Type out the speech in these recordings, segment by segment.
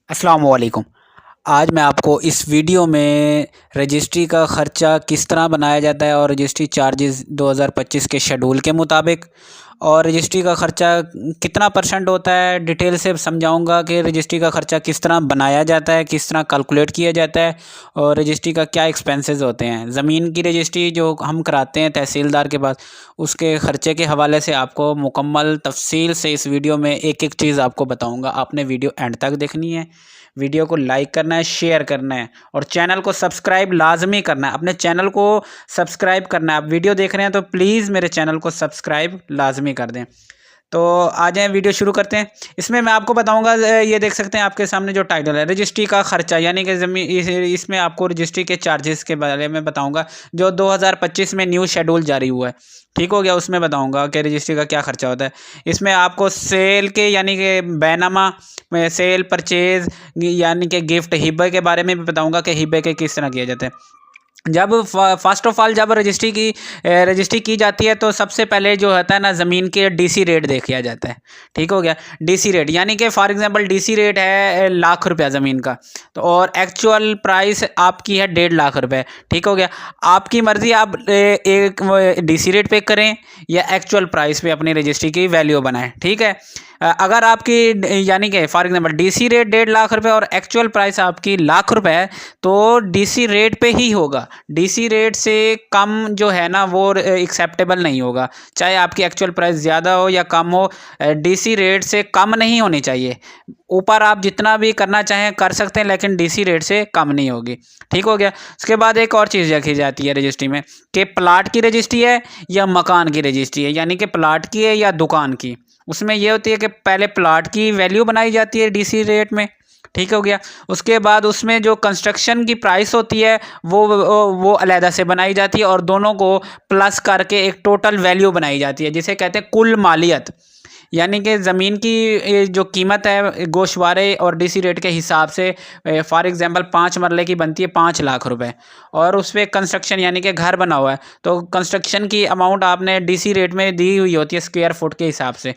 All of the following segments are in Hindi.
अस्सलाम वालेकुम। आज मैं आपको इस वीडियो में रजिस्ट्री का ख़र्चा किस तरह बनाया जाता है और रजिस्ट्री चार्जेस 2025 के शेड्यूल के मुताबिक और रजिस्ट्री का ख़र्चा कितना परसेंट होता है, डिटेल से समझाऊंगा कि रजिस्ट्री का ख़र्चा किस तरह बनाया जाता है, किस तरह कैलकुलेट किया जाता है और रजिस्ट्री का क्या एक्सपेंसेस होते हैं। ज़मीन की रजिस्ट्री जो हम कराते हैं तहसीलदार के पास, उसके ख़र्चे के हवाले से आपको मुकम्मल तफसील से इस वीडियो में एक एक चीज़ आपको बताऊँगा। आपने वीडियो एंड तक देखनी है। वीडियो को लाइक करना है, शेयर करना है और चैनल को सब्सक्राइब लाजमी करना है। अपने चैनल को सब्सक्राइब करना है। आप वीडियो देख रहे हैं तो प्लीज़ मेरे चैनल को सब्सक्राइब लाजमी कर दें। तो आ जाएँ, वीडियो शुरू करते हैं। इसमें मैं आपको बताऊंगा, ये देख सकते हैं आपके सामने जो टाइटल है, रजिस्ट्री का खर्चा, यानी कि ज़मीन इसमें आपको रजिस्ट्री के चार्जेस के बारे में बताऊंगा जो 2025 में न्यू शेड्यूल जारी हुआ है। ठीक हो गया। उसमें बताऊंगा कि रजिस्ट्री का क्या खर्चा होता है। इसमें आपको सेल के यानी कि बैनामा में सेल परचेज यानी कि गिफ्ट हिब्बे के बारे में भी बताऊंगा कि हिब्बे के किस तरह किया जाता है। जब फर्स्ट ऑफ ऑल जब रजिस्ट्री की जाती है तो सबसे पहले जो होता है ना, ज़मीन के डीसी रेट देखा जाता है। ठीक हो गया। डीसी रेट यानी कि फॉर एग्जांपल डीसी रेट है लाख रुपया ज़मीन का, तो और एक्चुअल प्राइस आपकी है 1.5 लाख रुपए। ठीक हो गया। आपकी मर्ज़ी, आप एक डीसी रेट पे करें या एक्चुअल प्राइस पे अपनी रजिस्ट्री की वैल्यू बनाएं। ठीक है। अगर आपकी यानी कि for example DC rate 1.5 lakh रुपए और एक्चुअल प्राइस आपकी लाख रुपए है तो डीसी रेट पे ही होगा। डीसी रेट से कम जो है ना वो एक्सेप्टेबल नहीं होगा, चाहे आपकी एक्चुअल प्राइस ज़्यादा हो या कम हो। डीसी रेट से कम नहीं होनी चाहिए। ऊपर आप जितना भी करना चाहें कर सकते हैं, लेकिन डीसी रेट से कम नहीं होगी। ठीक हो गया। उसके बाद एक और चीज़ रखी जाती है रजिस्ट्री में कि प्लाट की रजिस्ट्री है या मकान की रजिस्ट्री है, यानी कि प्लाट की है या दुकान की। उसमें यह होती है कि पहले प्लाट की वैल्यू बनाई जाती है डीसी रेट में। ठीक हो गया। उसके बाद उसमें जो कंस्ट्रक्शन की प्राइस होती है वो अलहदा से बनाई जाती है और दोनों को प्लस करके एक टोटल वैल्यू बनाई जाती है, जिसे कहते हैं कुल मालियत। यानी कि ज़मीन की जो कीमत है गोशवारे और डीसी रेट के हिसाब से, फॉर एग्जांपल 5 मरले की बनती है 5 लाख रुपए और उस पर कंस्ट्रक्शन यानी कि घर बना हुआ है, तो कंस्ट्रक्शन की अमाउंट आपने डीसी रेट में दी हुई होती है स्क्वायर फुट के हिसाब से।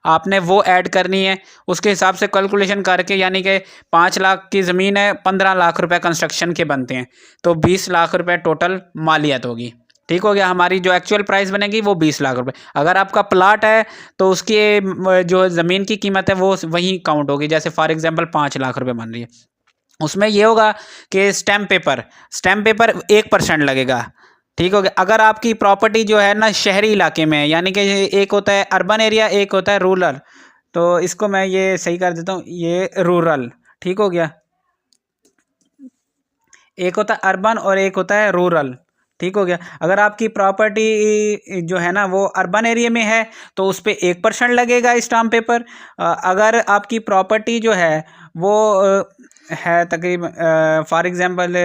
आपने वो ऐड करनी है, उसके हिसाब से कैलकुलेशन करके, यानी कि 5 लाख की ज़मीन है, 15 लाख रुपए कंस्ट्रक्शन के बनते हैं, तो 20 लाख रुपए टोटल मालियत होगी। ठीक हो गया। हमारी जो एक्चुअल प्राइस बनेगी वो 20 लाख रुपए। अगर आपका प्लाट है तो उसकी जो ज़मीन की कीमत है वो वहीं काउंट होगी, जैसे फॉर एग्जांपल 5 लाख रुपए बन रही है। उसमें ये होगा कि स्टैम्प पेपर 1% लगेगा। ठीक हो गया। अगर आपकी प्रॉपर्टी जो है ना शहरी इलाके में है, यानी कि एक होता है अर्बन एरिया, एक होता है रूरल, तो इसको मैं ये सही कर देता हूँ, ये रूरल। ठीक हो गया। एक होता है अर्बन और एक होता है रूरल। ठीक हो गया। अगर आपकी प्रॉपर्टी जो है ना वो अर्बन एरिया में है तो उस पर 1% लगेगा स्टाम्प पेपर। अगर आपकी प्रॉपर्टी जो है वो है तकरीबन, फॉर एग्जांपल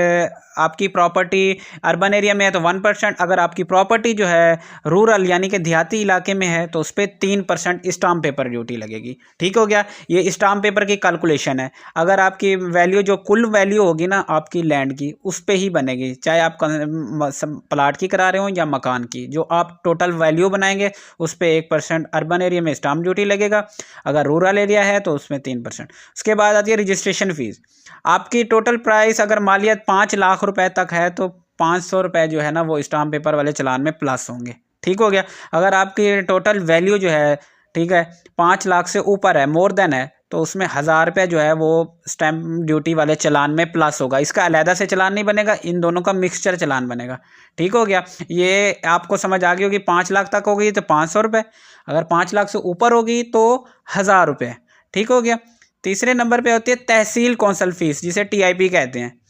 आपकी प्रॉपर्टी अर्बन एरिया में है तो 1%। अगर आपकी प्रॉपर्टी जो है रूरल यानी कि देहाती इलाके में है तो उस पर 3% स्टाम्प पेपर ड्यूटी लगेगी। ठीक हो गया। ये स्टाम्प पेपर की कैलकुलेशन है। अगर आपकी वैल्यू जो कुल वैल्यू होगी ना आपकी लैंड की उस पर ही बनेगी, चाहे आप प्लाट की करा रहे हो या मकान की। जो आप टोटल वैल्यू बनाएंगे उस पर 1% अर्बन एरिया में स्टाम्प ड्यूटी लगेगा, अगर रूरल एरिया है तो उसमें 3%। उसके बाद आती है रजिस्ट्रेशन फीस। आपकी टोटल प्राइस अगर मालियत 5 लाख रुपए तक है तो 500 रुपये जो है ना वो स्टाम्प पेपर वाले चलान में प्लस होंगे। ठीक हो गया। अगर आपकी टोटल वैल्यू जो है, ठीक है, 5 लाख से ऊपर है, मोर देन है, तो उसमें 1000 रुपये जो है वो स्टैम्प ड्यूटी वाले चलान में प्लस होगा। इसका अलहदा से चलान नहीं बनेगा, इन दोनों का मिक्सचर चलान बनेगा। ठीक हो गया। ये आपको समझ आ गई होगी। 5 लाख तक होगी तो 500 रुपये, अगर 5 लाख से ऊपर होगी तो 1000 रुपये। ठीक हो गया। तीसरे नंबर पे होती है तहसील कौंसल फीस, जिसे टीआईपी कहते हैं।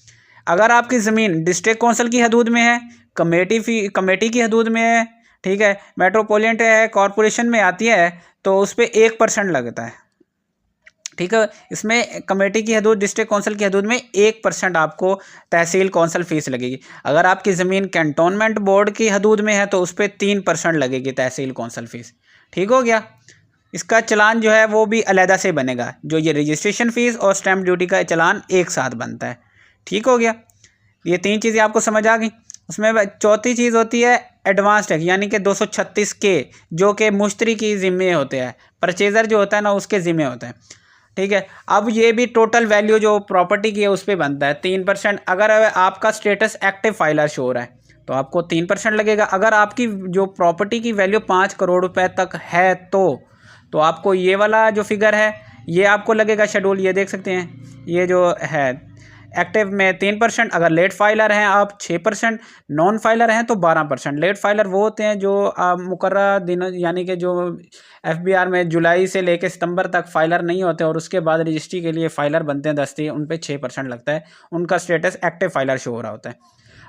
अगर आपकी ज़मीन डिस्ट्रिक्ट कौंसल की हदूद में है, कमेटी की हदूद में है, ठीक है, मेट्रोपॉलिटन है, कॉरपोरेशन में आती है, तो उस पर 1% लगता है। ठीक है। इसमें कमेटी की हदूद, डिस्ट्रिक्ट कौंसल की हदूद में 1% आपको तहसील कौंसल फीस लगेगी। अगर आपकी ज़मीन कैंटोनमेंट बोर्ड की हदूद में है तो उस पर 3% लगेगी तहसील कौंसल फीस। ठीक हो गया। इसका चलान जो है वो भी अलहदा से बनेगा, जो ये रजिस्ट्रेशन फ़ीस और स्टैम्प ड्यूटी का चलान एक साथ बनता है। ठीक हो गया। ये 3 चीज़ें आपको समझ आ गई। उसमें चौथी चीज़ होती है एडवांस टैक्स, यानी कि 236 के, जो कि मुश्तरी की ज़िम्मे होते हैं, परचेज़र जो होता है ना उसके ज़िम्मे होते हैं। ठीक है। अब ये भी टोटल वैल्यू जो प्रॉपर्टी की है उस पर बनता है 3%। अगर आपका स्टेटस एक्टिव फाइलर शो हो रहा है तो आपको 3% लगेगा। अगर आपकी जो प्रॉपर्टी की वैल्यू 5 करोड़ रुपए तक है तो आपको ये वाला जो फिगर है ये आपको लगेगा शेड्यूल। ये देख सकते हैं ये जो है एक्टिव में 3%, अगर लेट फाइलर हैं आप 6%, नॉन फाइलर हैं तो 12%। लेट फाइलर वो होते हैं जो मुकर्रर दिनों यानी कि जो एफबीआर में जुलाई से लेकर सितंबर तक फाइलर नहीं होते और उसके बाद रजिस्ट्री के लिए फाइलर बनते हैं दस्ती, उन पे 6% लगता है। उनका स्टेटस एक्टिव फाइलर शो हो रहा होता है।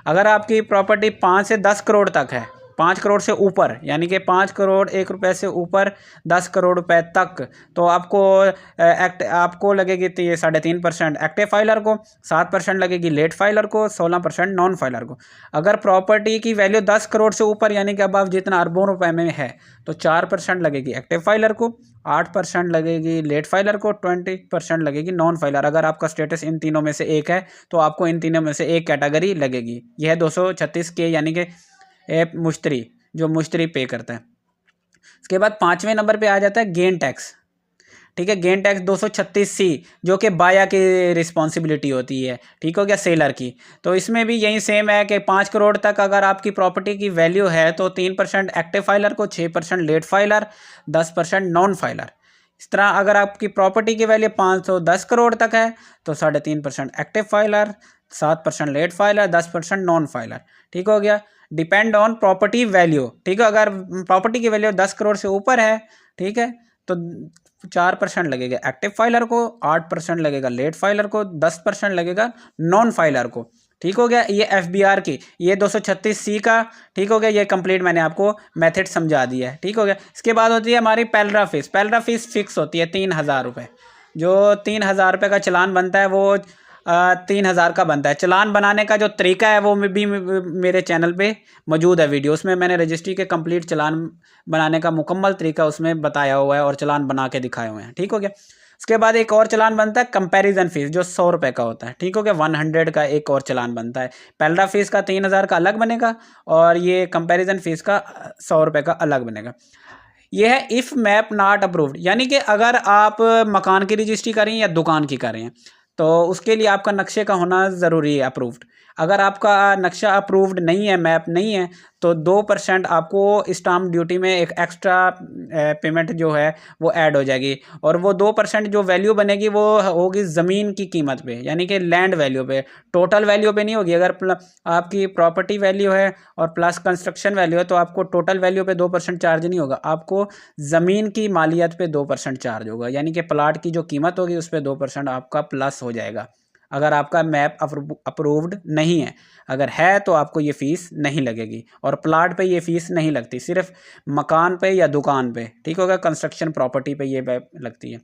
अगर आपकी प्रॉपर्टी 5 से 10 करोड़ तक है, 5 करोड़ से ऊपर यानी कि 5 करोड़ 1 रुपये से ऊपर 10 करोड़ रुपए तक, तो आपको लगेगी तो ये 3.5% एक्टिव फाइलर को, 7% लगेगी लेट फाइलर को, 16% नॉन फाइलर को। अगर प्रॉपर्टी की वैल्यू 10 करोड़ से ऊपर यानी कि अब आप जितना अरबों रुपए में है तो 4% लगेगी एक्टिव फाइलर को, 8% लगेगी लेट फाइलर को, 20% लगेगी नॉन फाइलर। अगर आपका स्टेटस इन तीनों में से एक है तो आपको इन तीनों में से एक कैटेगरी लगेगी। यह है 236 के यानी कि ऐप मुश्तरी जो मुश्तरी पे करता है। इसके बाद 5वें नंबर पे आ जाता है गेन टैक्स। ठीक है, गेन टैक्स 236C जो कि बाया की रिस्पॉन्सिबिलिटी होती है, ठीक हो गया, सेलर की। तो इसमें भी यही सेम है कि 5 करोड़ तक अगर आपकी प्रॉपर्टी की वैल्यू है तो 3% एक्टिव फाइलर को, 6% लेट फाइलर, 10% नॉन फाइलर। इस तरह अगर आपकी प्रॉपर्टी की वैल्यू 510 करोड़ तक है तो 3.5% active filer, 7% late filer, 10% non filer. ठीक हो गया, डिपेंड ऑन प्रॉपर्टी वैल्यू। ठीक है, अगर प्रॉपर्टी की वैल्यू 10 करोड़ से ऊपर है, ठीक है, तो 4% लगेगा एक्टिव फाइलर को, 8% लगेगा लेट फाइलर को, 10% लगेगा नॉन फाइलर को। ठीक हो गया, ये एफबीआर की, ये 236C का। ठीक हो गया, ये कंप्लीट मैंने आपको मेथड समझा दिया है। ठीक हो गया, इसके बाद होती है हमारी पेल्ड्रा फीस। पेल्ड्रा फीस फिक्स होती है 3000 रुपये। जो 3000 रुपये का चालान बनता है वो 3000 का बनता है। चालान बनाने का जो तरीका है वो भी मेरे चैनल पे मौजूद है वीडियो, उसमें मैंने रजिस्ट्री के कंप्लीट चालान बनाने का मुकम्मल तरीका उसमें बताया हुआ है और चालान बना के दिखाए हुए हैं। ठीक हो गया, उसके बाद एक और चालान बनता है कंपैरिजन फीस जो 100 रुपये का होता है। ठीक हो गया, 100 का एक और चालान बनता है। पेल्ड्रा फीस का 3000 का अलग बनेगा और ये कंपैरिजन फीस का 100 रुपये का अलग बनेगा। ये है इफ़ मैप नॉट अप्रूव्ड, यानी कि अगर आप मकान की रजिस्ट्री करें या दुकान की करें तो उसके लिए आपका नक्शे का होना ज़रूरी है अप्रूव्ड। अगर आपका नक्शा अप्रूव्ड नहीं है, मैप नहीं है, तो 2% आपको स्टाम्प ड्यूटी में एक एक्स्ट्रा पेमेंट जो है वो ऐड हो जाएगी। और वो 2% जो वैल्यू बनेगी वो होगी ज़मीन की कीमत पे, यानी कि लैंड वैल्यू पे, टोटल वैल्यू पे नहीं होगी। अगर आपकी प्रॉपर्टी वैल्यू है और प्लस कंस्ट्रक्शन वैल्यू है तो आपको टोटल वैल्यू पे 2% चार्ज नहीं होगा, आपको ज़मीन की मालियत पे 2% चार्ज होगा। यानी कि प्लाट की जो कीमत होगी उस पर 2% आपका प्लस हो जाएगा अगर आपका मैप अप्रूव्ड नहीं है। अगर है तो आपको ये फ़ीस नहीं लगेगी और प्लाट पे ये फ़ीस नहीं लगती, सिर्फ मकान पे या दुकान पे। ठीक होगा, कंस्ट्रक्शन प्रॉपर्टी पे ये लगती है।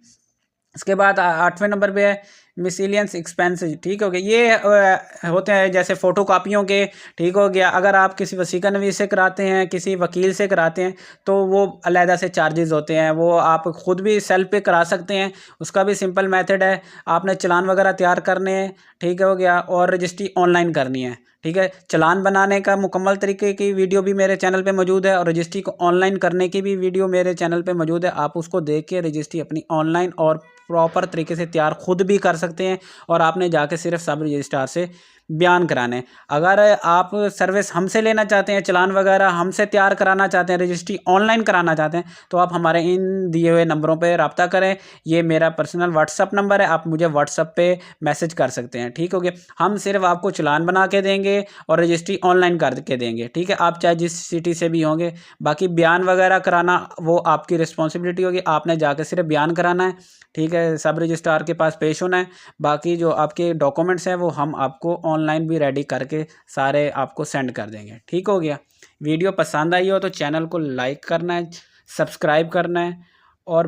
इसके बाद 8वें नंबर पे है मिसलियंस एक्सपेंसेस। ठीक हो गया, ये होते हैं जैसे फ़ोटो कापियों के। ठीक हो गया, अगर आप किसी वसीका नवीस से कराते हैं, किसी वकील से कराते हैं तो वो अलहदा से चार्जेस होते हैं, वो आप ख़ुद भी सेल्फ पे करा सकते हैं। उसका भी सिंपल मेथड है, आपने चालान वगैरह तैयार करने हैं, ठीक हो गया, और रजिस्ट्री ऑनलाइन करनी है। ठीक है, चालान बनाने का मुकम्मल तरीके की वीडियो भी मेरे चैनल पे मौजूद है और रजिस्ट्री को ऑनलाइन करने की भी वीडियो मेरे चैनल पे मौजूद है। आप उसको देख के रजिस्ट्री अपनी ऑनलाइन और प्रॉपर तरीके से तैयार खुद भी कर सकते हैं और आपने जाके सिर्फ सब रजिस्ट्रार से बयान कराने। अगर आप सर्विस हमसे लेना चाहते हैं, चालान वगैरह हमसे तैयार कराना चाहते हैं, रजिस्ट्री ऑनलाइन कराना चाहते हैं, तो आप हमारे इन दिए हुए नंबरों पे रब्ता करें। ये मेरा पर्सनल व्हाट्सअप नंबर है, आप मुझे व्हाट्सअप पे मैसेज कर सकते हैं। ठीक हो गया, हम सिर्फ आपको चालान बना के देंगे और रजिस्ट्री ऑनलाइन करके देंगे। ठीक है, आप चाहे जिस सिटी से भी होंगे, बाकी बयान वगैरह कराना वो आपकी रिस्पॉन्सिबिलिटी होगी, आपने जाके सिर्फ बयान कराना है। ठीक है, सब रजिस्ट्रार के पास पेश होना है। बाकी जो आपके डॉक्यूमेंट्स हैं वो हम आपको ऑनलाइन भी रेडी करके सारे आपको सेंड कर देंगे। ठीक हो गया, वीडियो पसंद आई हो तो चैनल को लाइक करना है, सब्सक्राइब करना है और